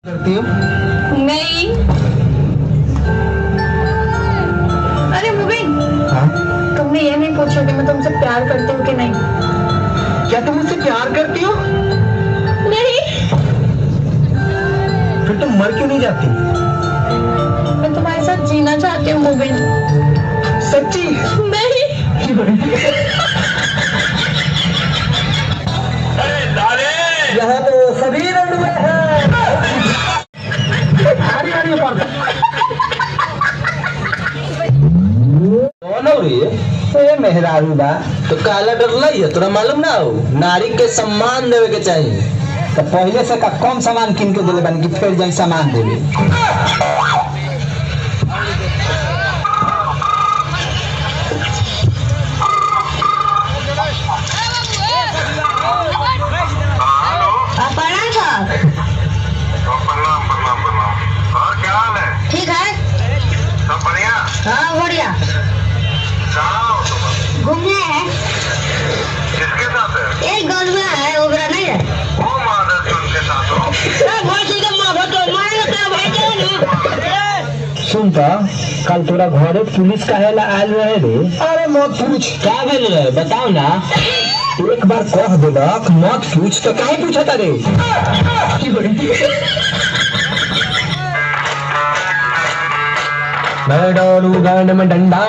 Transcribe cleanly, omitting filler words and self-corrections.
करती हो? नहीं। अरे मुबीन, हाँ? तुमने ये नहीं पूछा कि मैं तुमसे प्यार करती हूँ कि नहीं? क्या तुम मुझसे प्यार करती हो? नहीं। फिर तुम मर क्यों नहीं जाती? मैं तुम्हारे साथ जीना चाहती हूँ मुबीन। सच्ची? नहीं। यहाँ तो सभी रंडुए हैं। मेहरारू बा तो काला डरला है, तोरा मालूम ना हो नारी के सम्मान देवे के चाहिए। तो पहले से का कम सामान किन के देले बानी कि फिर जाई सामान देवे। और क्या हाल है? ठीक है। सब बढ़िया? हाँ बढ़िया। कहाँ हो तुम? घूमने है। किसके साथ है? एक गाँव में है, उबरा नहीं है। वो मादर उनके साथ हो? सुन तो कल तोरा घरे पुलिस काहेला आयल रहे रे? अरे मत पूछ क्या भेल रहे बताओ ना। एक बार कह देलक मत पूछ तो काहे पूछता रे? मैं डालू गांड में डंडा